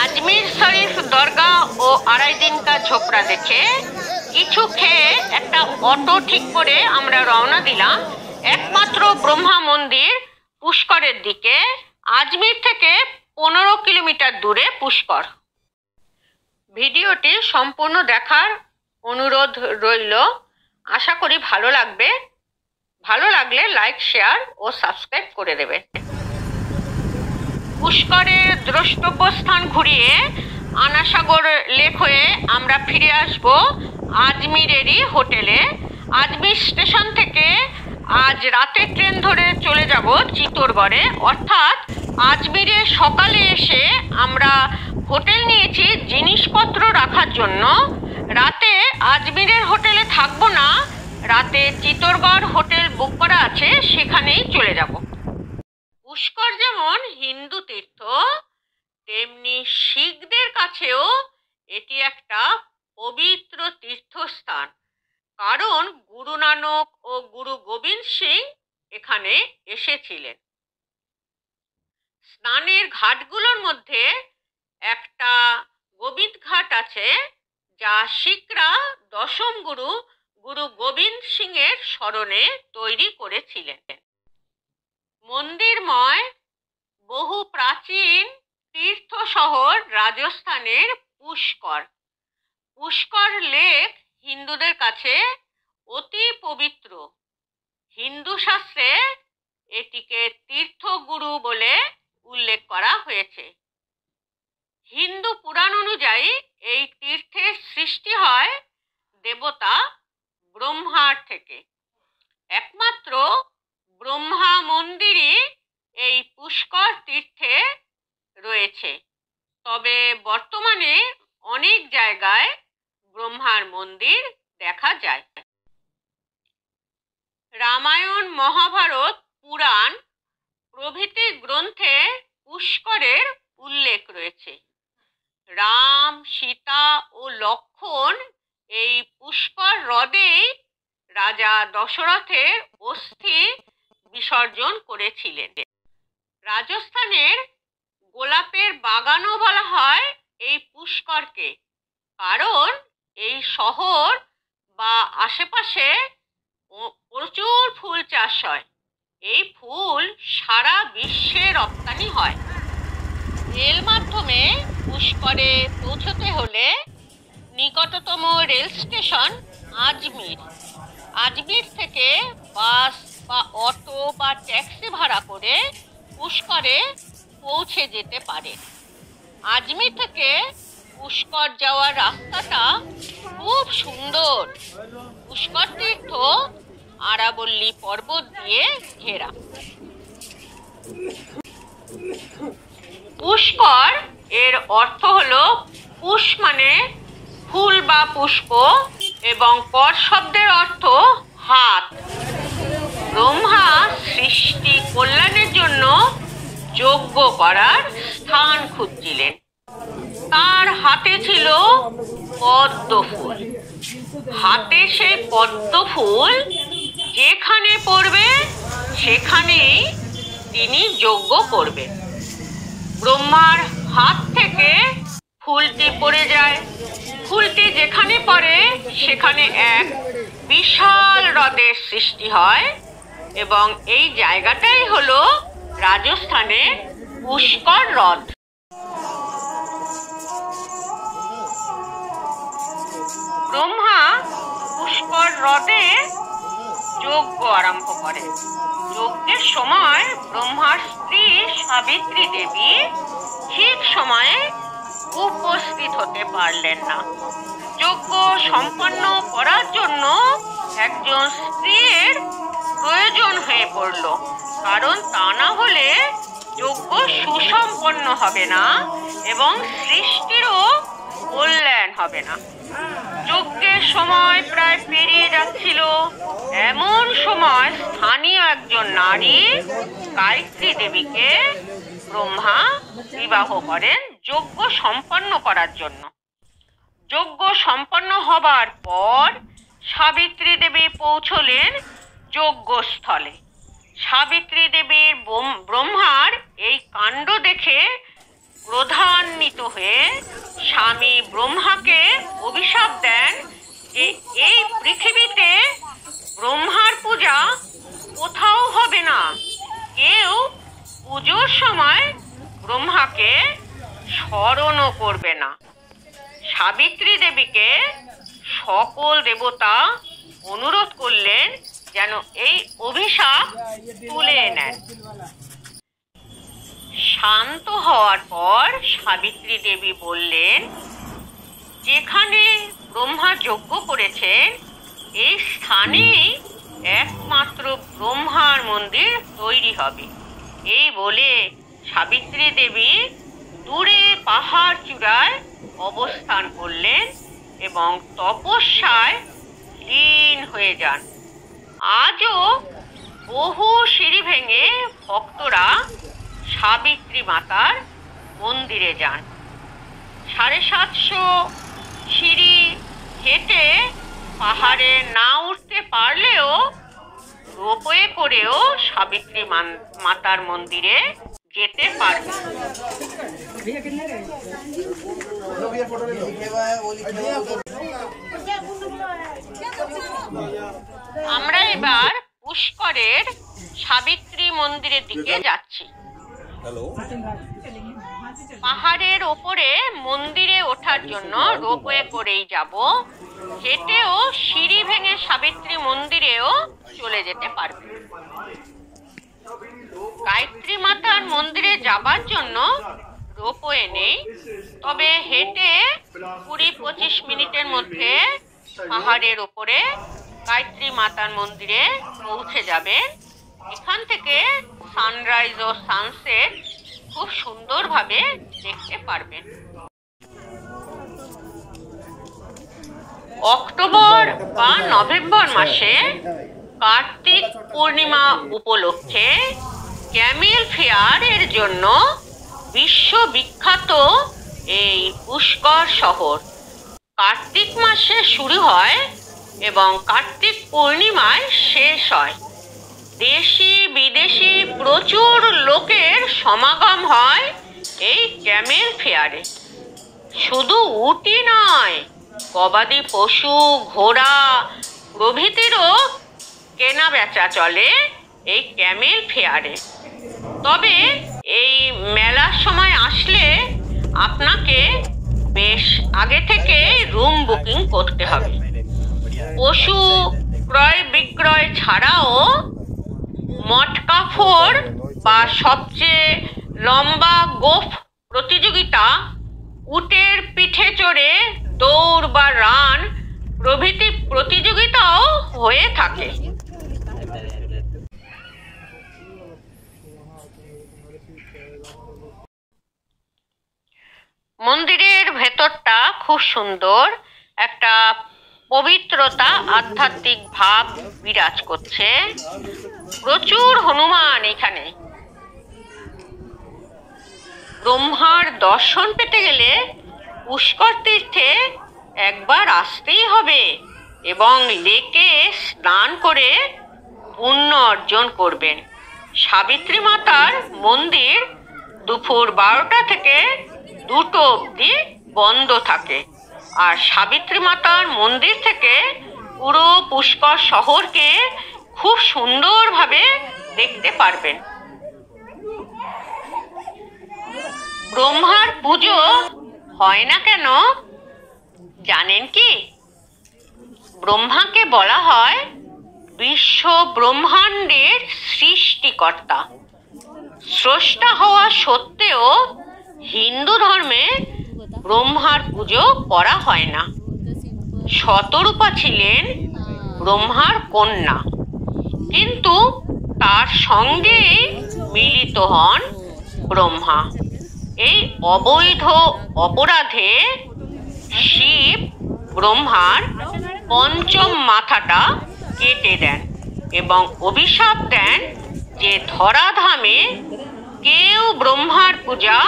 আজমির শরীফ দরগা ও 2.5 দিন কা ঝোপড়া দেখে কিছু খেয়ে একটা অটো ঠিক করে আমরা রওনা দিলাম একমাত্র ব্রহ্মা মন্দির পুষ্করের দিকে। আজমির থেকে 15 কিলোমিটার দূরে পুষ্কর। ভিডিওটি সম্পূর্ণ দেখার অনুরোধ রইল। আশা করি ভালো লাগবে। ভালো লাগলে লাইক, শেয়ার ও সাবস্ক্রাইব করে দেবে। পুষ্করের দ্রষ্টব্য স্থান ঘুরিয়ে আনাসাগর লেক হয়ে আমরা ফিরে আসব আজমিরেরই হোটেলে। আজমির স্টেশন থেকে আজ রাতের ট্রেন ধরে চলে যাব চিতোরগড়ে। অর্থাৎ আজমিরে সকালে এসে আমরা হোটেল নিয়েছি জিনিসপত্র রাখার জন্য। রাতে আজমিরের হোটেলে থাকবো না, রাতে চিতোরগড় হোটেল বুক করা আছে, সেখানেই চলে যাব। পুষ্কর যেমন হিন্দু তীর্থ, তেমনি শিখদের কাছেও এটি একটা পবিত্র তীর্থস্থান। কারণ গুরু নানক ও গুরু গোবিন্দ সিং এখানে এসেছিলেন। স্নানের ঘাটগুলোর মধ্যে একটা গোবিন্দ ঘাট আছে, যা শিখরা দশম গুরু গুরু গোবিন্দ সিং এর স্মরণে তৈরি করেছিলেন। মন্দিরময় বহু প্রাচীন তীর্থ শহর রাজস্থানের পুষ্কর। পুষ্কর লেক হিন্দুদের কাছে অতি পবিত্র। হিন্দু শাস্ত্রে এটিকে তীর্থগুরু বলে উল্লেখ করা হয়েছে। হিন্দু পুরাণ অনুযায়ী এই তীর্থের সৃষ্টি হয় দেবতা ব্রহ্মার থেকে। একমাত্র ব্রহ্মা মন্দিরই এই পুষ্কর তীর্থে রয়েছে। তবে বর্তমানে অনেক জায়গায় ব্রহ্মার মন্দির দেখা যায়। রামায়ণ, মহাভারত, পুরাণ প্রভৃতি গ্রন্থে পুষ্করের উল্লেখ রয়েছে। রাম, সীতা ও লক্ষ্মণ এই পুষ্কর হ্রদেই রাজা দশরথের অস্থি বিসর্জন করেছিলেন। রাজস্থানের গোলাপের বাগানও বলা হয় এই পুষ্করকে, কারণ এই শহর বা আশেপাশে প্রচুর ফুল চাষ হয়। এই ফুল সারা বিশ্বে রপ্তানি হয়। রেল মাধ্যমে পুষ্করে পৌঁছতে হলে নিকটতম রেল স্টেশন আজমির। আজমির থেকে বাস বা অটো বা ট্যাক্সি ভাড়া করে পুষ্করে পৌঁছে যেতে পারে। আজমির থেকে পুষ্কর যাওয়ার রাস্তাটা খুব সুন্দর। পুষ্কর তীর্থ আরাবল্লী পর্বত দিয়ে ঘেরা। পুষ্কর এর অর্থ হলো পুষ মানে ফুল বা পুষ্প, এবং কর শব্দের অর্থ হাত। ব্রহ্মা সৃষ্টি কল্যাণের জন্য যজ্ঞ করার স্থান খুঁজছিলেন। তার হাতে ছিল পদ্ম ফুল। হাতে সেই পদ্ম ফুল যেখানে পড়বে সেখানেই তিনি যজ্ঞ করবেন। ব্রহ্মার হাত থেকে ফুলটি পড়ে যায়। ফুলটি যেখানে পড়ে সেখানে এক বিশাল হ্রদের সৃষ্টি হয়, এবং এই জায়গাটাই হলো রাজস্থানের পুষ্কর হ্রদ। ব্রহ্মা পুষ্কর হ্রদে যজ্ঞ আরম্ভ করেন। যজ্ঞের সময় ব্রহ্মার স্ত্রী সাবিত্রী দেবী ঠিক সময়ে উপস্থিত হতে পারলেন না। যজ্ঞ সম্পন্ন করার জন্য একজন স্ত্রীর প্রয়োজন হয়ে পড়ল, কারণ তা না হলে যজ্ঞ সুসম্পন্ন হবে না এবং সৃষ্টিরও কল্যাণ হবে না। যজ্ঞের সময় প্রায় পেরিয়ে যাচ্ছিল। এমন সময় স্থানীয় একজন নারী গায়ত্রী দেবীকে ব্রহ্মা বিবাহ করেন যজ্ঞ সম্পন্ন করার জন্য। যজ্ঞ সম্পন্ন হবার পর সাবিত্রী দেবী পৌঁছলেন যজ্ঞস্থলে। সাবিত্রী দেবীর ব্রহ্মার এই কাণ্ড দেখে ক্রোধান্বিত হয়ে স্বামী ব্রহ্মাকে অভিশাপ দেন যে এই পৃথিবীতে ব্রহ্মার পূজা কোথাও হবে না, কেউ পুজোর সময় ব্রহ্মাকে স্মরণও করবে না। সাবিত্রী দেবীকে সকল দেবতা অনুরোধ করলেন যেন এই অভিশাপ তুলে নেন। শান্ত হওয়ার পর সাবিত্রী দেবী বললেন, যেখানে ব্রহ্মা যজ্ঞ করেছেন এই স্থানেই একমাত্র ব্রহ্মার মন্দির তৈরি হবে। এই বলে সাবিত্রী দেবী দূরে পাহাড় চূড়ায় অবস্থান করলেন এবং তপস্যায় লীন হয়ে যান। আজও বহু সিঁড়ি ভেঙে ভক্তরা সাবিত্রী মাতার মন্দিরে যান। 750 সিঁড়ি হেঁটে পাহাড়ে না উঠতে পারলেও রোপওয়ে করেও সাবিত্রী মাতার মন্দিরে যেতে পারবে। আমরা এবার পুষ্করের সাবিত্রী মন্দিরের দিকে যাচ্ছি। পাহাড়ের ওপরে মন্দিরে ওঠার জন্য রোপওয়ে করেই যাব। হেঁটেও সিঁড়ি ভেঙে সাবিত্রী মন্দিরেও চলে যেতে পারবে। গায়ত্রী মাতার মন্দিরে যাবার জন্য রোপওয়ে নেই, তবে হেঁটে 20-25 মিনিটের মধ্যে পাহাড়ের ওপরে গায়ত্রী মাতার মন্দিরে পৌঁছে যাবেন। এখান থেকে সানরাইজ ও সানসেট খুব সুন্দরভাবে দেখতে পারবেন। অক্টোবর বা নভেম্বর মাসে কার্তিক পূর্ণিমা উপলক্ষে ক্যামেল ফেয়ারের জন্য বিশ্ববিখ্যাত এই পুষ্কর শহর কার্তিক মাসে শুরু হয় এবং কার্তিক পূর্ণিমায় শেষ হয়। দেশি বিদেশি প্রচুর লোকের সমাগম হয় এই ক্যামেল ফেয়ারে। শুধু উটি নয়, গবাদি পশু, ঘোড়া প্রভৃতিরও কেনা বেচা চলে এই ক্যামেল ফেয়ারে। তবে এই মেলার সময় আসলে আপনাকে বেশ আগে থেকে রুম বুকিং করতে হবে। পশু ক্রয় বিক্রয় ছাড়াও মটকাফোড় বা সবচেয়ে লম্বা গোফ প্রতিযোগিতা, উটের পিঠে চড়ে দৌড় বা রান প্রভৃতি প্রতিযোগিতাও হয়ে থাকে। মন্দিরের ভেতরটা খুব সুন্দর, একটা পবিত্রতা, আধ্যাত্মিক ভাব বিরাজ করছে। প্রচুর হনুমান এখানে। ব্রহ্মার দর্শন পেতে গেলে পুষ্কর তীর্থে একবার আসতেই হবে এবং লেকে স্নান করে পুণ্য অর্জন করবেন। সাবিত্রী মাতার মন্দির দুপুর 12টা থেকে 2টো অবধি বন্ধ থাকে। আর সাবিত্রী মাতার মন্দির থেকে পুরো পুষ্কর শহরকে খুব সুন্দরভাবে দেখতে পারবেন। ব্রহ্মার পুজো হয় না কেন জানেন কি? ব্রহ্মাকে বলা হয় বিশ্ব ব্রহ্মাণ্ডের সৃষ্টিকর্তা। স্রষ্টা হওয়া সত্ত্বেও হিন্দু ধর্মে ব্রহ্মার পুজো করা হয় না। শতরূপা ছিলেন ব্রহ্মার কন্যা, কিন্তু তার সঙ্গেই মিলিত হন ব্রহ্মা। এই অবৈধ অপরাধে শিব ব্রহ্মার পঞ্চম মাথাটা কেটে দেন এবং অভিশাপ দেন যে ধরাধামে কেউ ব্রহ্মার পূজা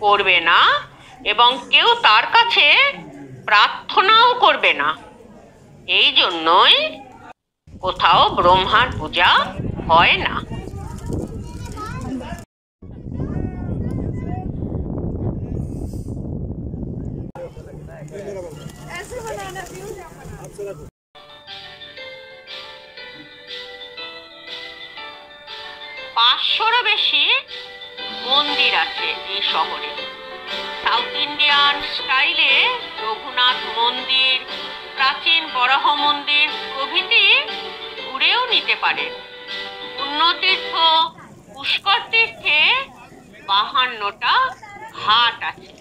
করবে না এবং কেউ তার কাছে প্রার্থনাও করবে না। এই জন্যই কোথাও ব্রহ্মার পূজা হয় না। পাঁচশোরও বেশি মন্দির আছে এই শহরে। সাউথ ইন্ডিয়ান স্টাইলে রঘুনাথ মন্দির, প্রাচীন বরাহ মন্দির প্রভৃতি ঘুরেও নিতে পারেন। পুণ্যতীর্থ পুষ্কর তীর্থে 52টা ঘাট আছে।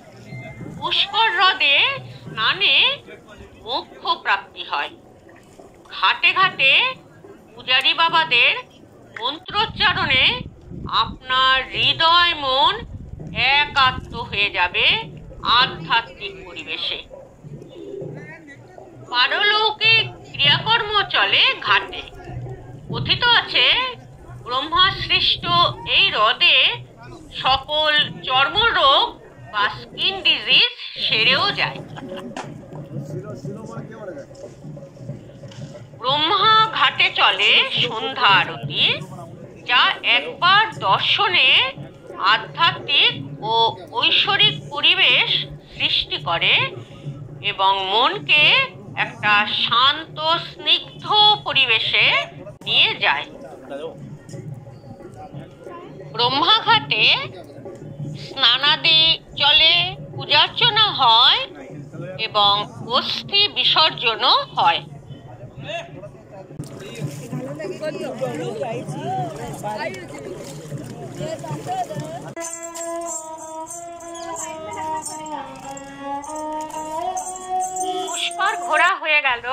পুষ্কর হ্রদে স্নানে মোক্ষ প্রাপ্তি হয়। ঘাটে ঘাটে পূজারী বাবাদের মন্ত্রোচ্চারণে আপনার হৃদয় মন একাত্ম হয়ে যাবে আধ্যাত্মিক পরিবেশে। পারলৌকিক ক্রিয়াকর্ম চলে ঘাটে। কথিত আছে ব্রহ্মা সৃষ্ট এই হ্রদে সকল চর্মরোগ বা স্কিন ডিজিজ সেরেও যায়। ব্রহ্মা ঘাটে চলে সন্ধ্যা আরতি, যা একবার দর্শনে আধ্যাত্মিক ও ঐশ্বরিক পরিবেশ সৃষ্টি করে এবং মনকে একটা শান্ত স্নিগ্ধ পরিবেশে নিয়ে যায়। ব্রহ্মাঘাটে স্নানাদি চলে, পূজার্চনা হয় এবং অস্থি বিসর্জনও হয়। পুষ্কর ঘোরা হয়ে গেল।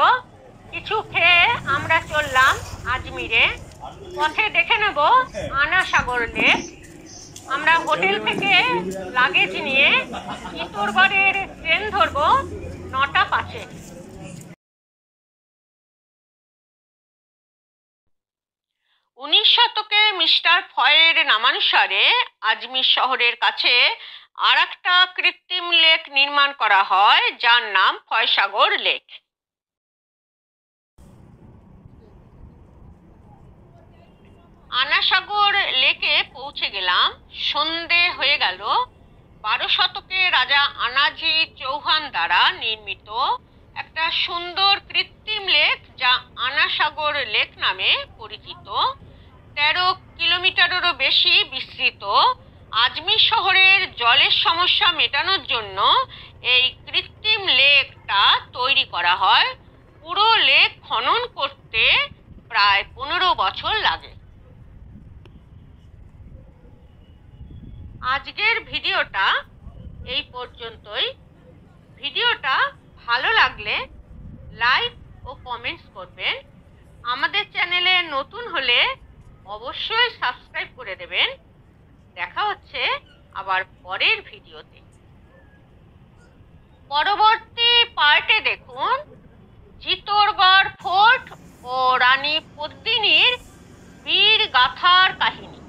কিছু খেয়ে আমরা চললাম আজমিরে। পথে দেখে নেব আনাসাগর লেক। আমরা হোটেল থেকে লাগেজ নিয়ে চিত্তরগড়ের ট্রেন ধরব 9টা 5-এ। 19 শতকে মিস্টার ফয়ের নামানুসারে আজমির শহরের কাছে আর একটা কৃত্রিম লেক নির্মাণ করা হয়, যার নাম ফয়সাগর লেক। আনাসাগর লেকে পৌঁছে গেলাম। সন্ধে হয়ে গেল। 12 শতকে রাজা আনাজি চৌহান দ্বারা নির্মিত একটা সুন্দর কৃত্রিম লেক, যা আনাসাগর লেক নামে পরিচিত, 13 কিলোমিটারেরও বেশি বিস্তৃত। আজমির শহরের জলের সমস্যা মেটানোর জন্য এই কৃত্রিম লেকটা তৈরি করা হয়। পুরো লেক খনন করতে প্রায় 15 বছর লাগে। আজকের ভিডিওটা এই পর্যন্তই। ভিডিওটা ভালো লাগলে লাইক ও কমেন্টস করবেন। আমাদের চ্যানেলে নতুন হলে অবশ্যই সাবস্ক্রাইব করে দেবেন। দেখা হচ্ছে আবার পরের ভিডিওতে। পরবর্তী পার্টে দেখুন চিত্তরগড় ফোর্ট ও রানী পদ্মিনীর বীর গাথার কাহিনী।